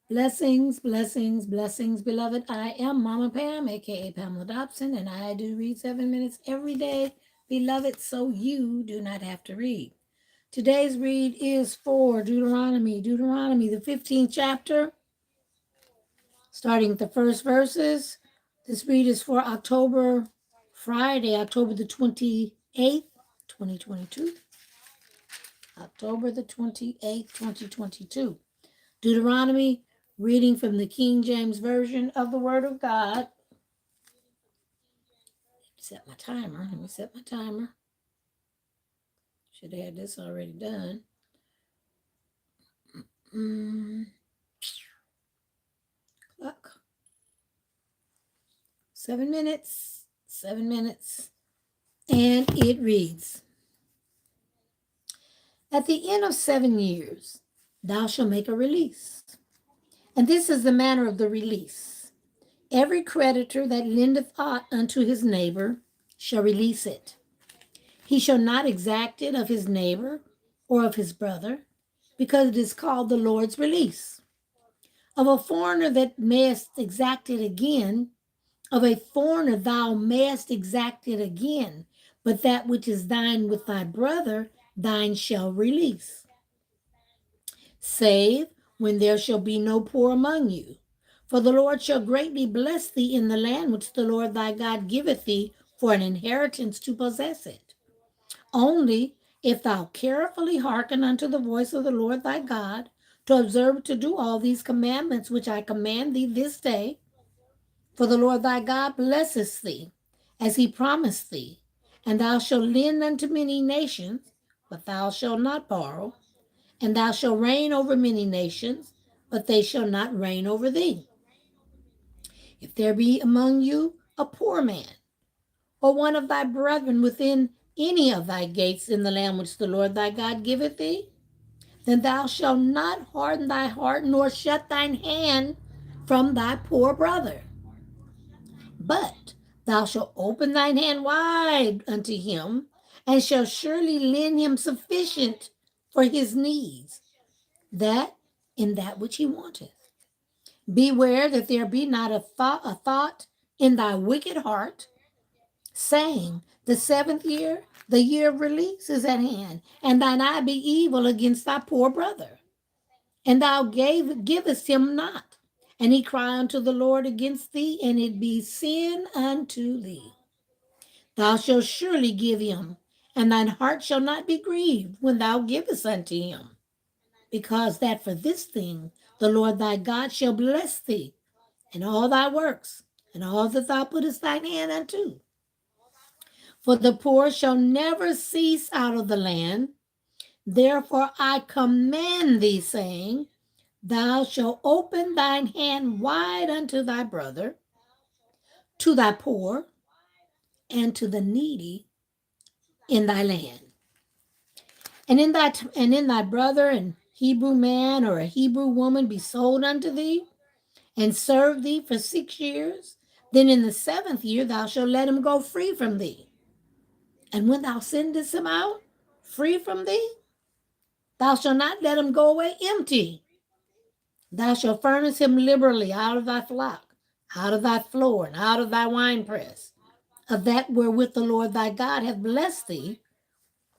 Blessings, blessings, blessings, beloved. I am Mama Pam, aka Pamela Dobson, and I do read 7 minutes every day, beloved, so you do not have to read. Today's read is for Deuteronomy, the 15th chapter, starting at the first verses. This read is for Friday, October the 28th, 2022. October the 28th, 2022. Deuteronomy, reading from the King James Version of the Word of God. Set my timer. Let me set my timer. Should have had this already done. Clock. 7 minutes. 7 minutes. And it reads, at the end of 7 years, thou shalt make a release. And this is the manner of the release. Every creditor that lendeth aught unto his neighbor shall release it. He shall not exact it of his neighbor or of his brother, because it is called the Lord's release. Of a foreigner that mayest exact it again, of a foreigner thou mayest exact it again, but that which is thine with thy brother, thine shall release. Save when there shall be no poor among you. For the Lord shall greatly bless thee in the land which the Lord thy God giveth thee for an inheritance to possess it. Only if thou carefully hearken unto the voice of the Lord thy God, to observe to do all these commandments which I command thee this day, for the Lord thy God blesseth thee, as he promised thee, and thou shalt lend unto many nations, but thou shalt not borrow, and thou shalt reign over many nations, but they shall not reign over thee. If there be among you a poor man, or one of thy brethren within any of thy gates in the land which the Lord thy God giveth thee, then thou shalt not harden thy heart, nor shut thine hand from thy poor brother. But thou shalt open thine hand wide unto him, and shalt surely lend him sufficient for his needs, that in that which he wanteth. Beware that there be not a thought in thy wicked heart, saying, the seventh year, the year of release is at hand, and thine eye be evil against thy poor brother. And thou givest him not, and he cry unto the Lord against thee, and it be sin unto thee. Thou shalt surely give him, and thine heart shall not be grieved when thou givest unto him, because that for this thing the Lord thy God shall bless thee in all thy works, and all that thou puttest thine hand unto. For the poor shall never cease out of the land. Therefore I command thee, saying, thou shalt open thine hand wide unto thy brother, to thy poor, and to the needy in thy land. And in thy brother and Hebrew man or a Hebrew woman be sold unto thee, and serve thee for 6 years, then in the 7th year thou shalt let him go free from thee. And when thou sendest him out free from thee, thou shalt not let him go away empty. Thou shalt furnish him liberally out of thy flock, out of thy floor, and out of thy winepress, of that wherewith the Lord thy God hath blessed thee,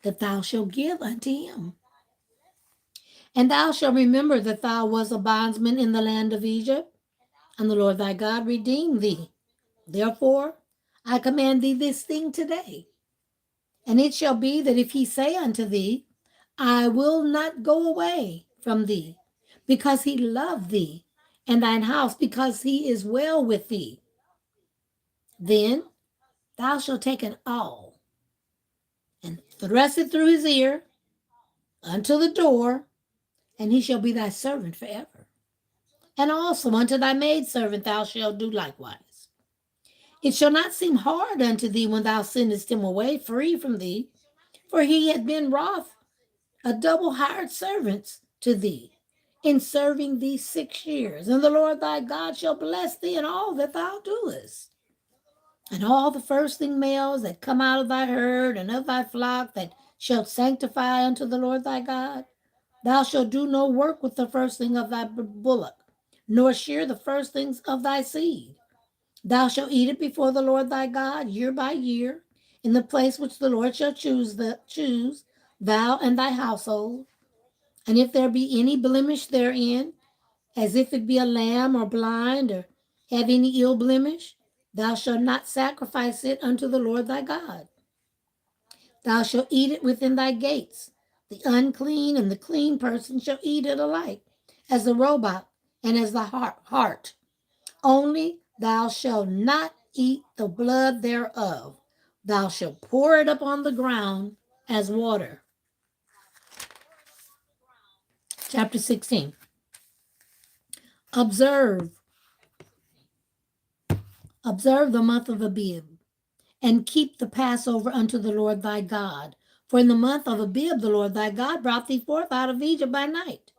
that thou shalt give unto him. And thou shalt remember that thou wast a bondsman in the land of Egypt, and the Lord thy God redeemed thee. Therefore I command thee this thing today. And it shall be that if he say unto thee, I will not go away from thee, because he loved thee, and thine house, because he is well with thee, then thou shalt take an awl, and thrust it through his ear unto the door, and he shall be thy servant forever. And also unto thy maidservant thou shalt do likewise. It shall not seem hard unto thee when thou sendest him away free from thee, for he hath been wroth a double hired servant to thee, in serving thee 6 years. And the Lord thy God shall bless thee in all that thou doest. And all the firstling males that come out of thy herd and of thy flock that shalt sanctify unto the Lord thy God, thou shalt do no work with the firstling of thy bullock, nor shear the firstlings of thy seed. Thou shalt eat it before the Lord thy God year by year, in the place which the Lord shall choose, thou and thy household. And if there be any blemish therein, as if it be a lamb or blind, or have any ill blemish, thou shalt not sacrifice it unto the Lord thy God. Thou shalt eat it within thy gates. The unclean and the clean person shall eat it alike, as the roebuck and as the hart. Only thou shalt not eat the blood thereof. Thou shalt pour it upon the ground as water. Chapter 16. Observe the month of Abib, and keep the Passover unto the Lord thy God. For in the month of Abib the Lord thy God brought thee forth out of Egypt by night.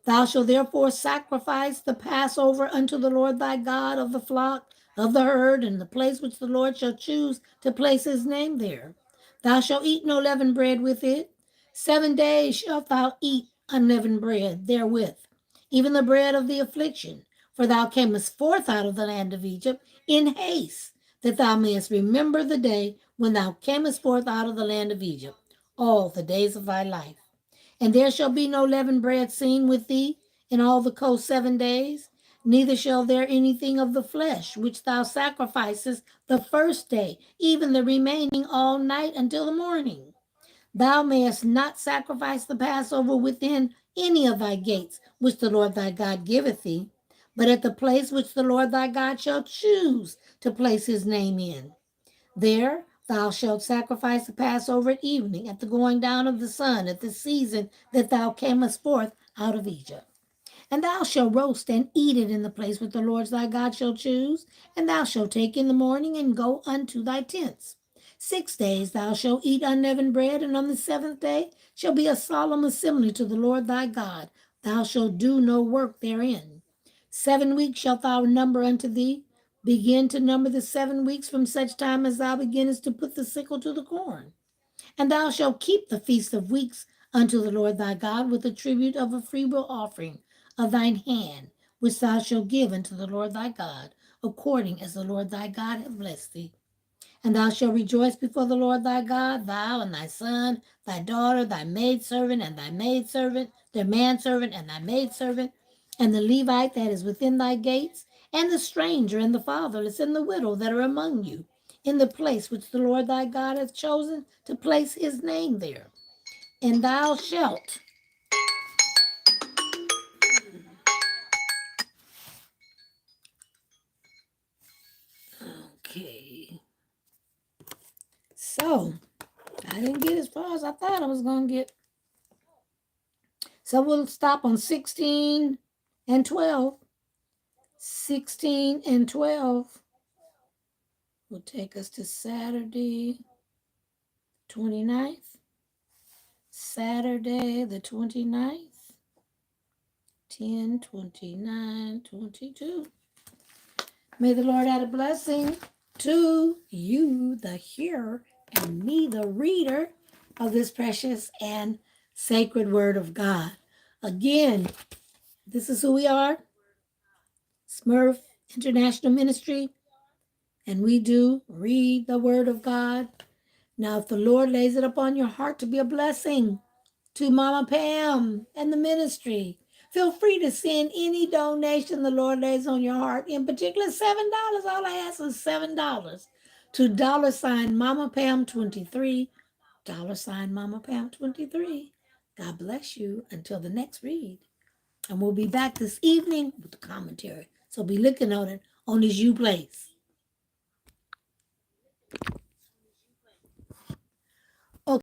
Thou shalt therefore sacrifice the Passover unto the Lord thy God of the flock, of the herd, in the place which the Lord shall choose to place his name there. Thou shalt eat no leavened bread with it. 7 days shalt thou eat unleavened bread therewith, even the bread of the affliction. For thou camest forth out of the land of Egypt in haste, that thou mayest remember the day when thou camest forth out of the land of Egypt, all the days of thy life. And there shall be no leavened bread seen with thee in all the coast 7 days, neither shall there anything of the flesh which thou sacrificest the first day, even the remaining all night until the morning. Thou mayest not sacrifice the Passover within any of thy gates, which the Lord thy God giveth thee, but at the place which the Lord thy God shall choose to place his name in. There thou shalt sacrifice the Passover at evening, at the going down of the sun, at the season that thou camest forth out of Egypt. And thou shalt roast and eat it in the place which the Lord thy God shall choose, and thou shalt take in the morning and go unto thy tents. 6 days thou shalt eat unleavened bread, and on the 7th day shall be a solemn assembly to the Lord thy God. Thou shalt do no work therein. 7 weeks shalt thou number unto thee. Begin to number the 7 weeks from such time as thou beginnest to put the sickle to the corn. And thou shalt keep the feast of weeks unto the Lord thy God with the tribute of a freewill offering of thine hand, which thou shalt give unto the Lord thy God, according as the Lord thy God hath blessed thee. And thou shalt rejoice before the Lord thy God, thou and thy son, thy daughter, thy maidservant, and thy maidservant, their manservant, and thy maidservant, and the Levite that is within thy gates, and the stranger, and the fatherless, and the widow that are among you, in the place which the Lord thy God hath chosen to place his name there. And thou shalt okay. So I didn't get as far as I thought I was going to get. So we'll stop on 16 and 12. 16 and 12 will take us to Saturday 29th. Saturday the 29th. 10, 29, 22. May the Lord add a blessing to you, the hearer, and me, the reader of this precious and sacred word of God. Again, this is who we are, SMRF International Ministry, and we do read the word of God. Now, if the Lord lays it upon your heart to be a blessing to Mama Pam and the ministry, feel free to send any donation the Lord lays on your heart. In particular, $7. All I ask is $7 to $ Mama Pam 23, $ Mama Pam 23. God bless you until the next read. And we'll be back this evening with the commentary. So be looking on it on his YouPlace.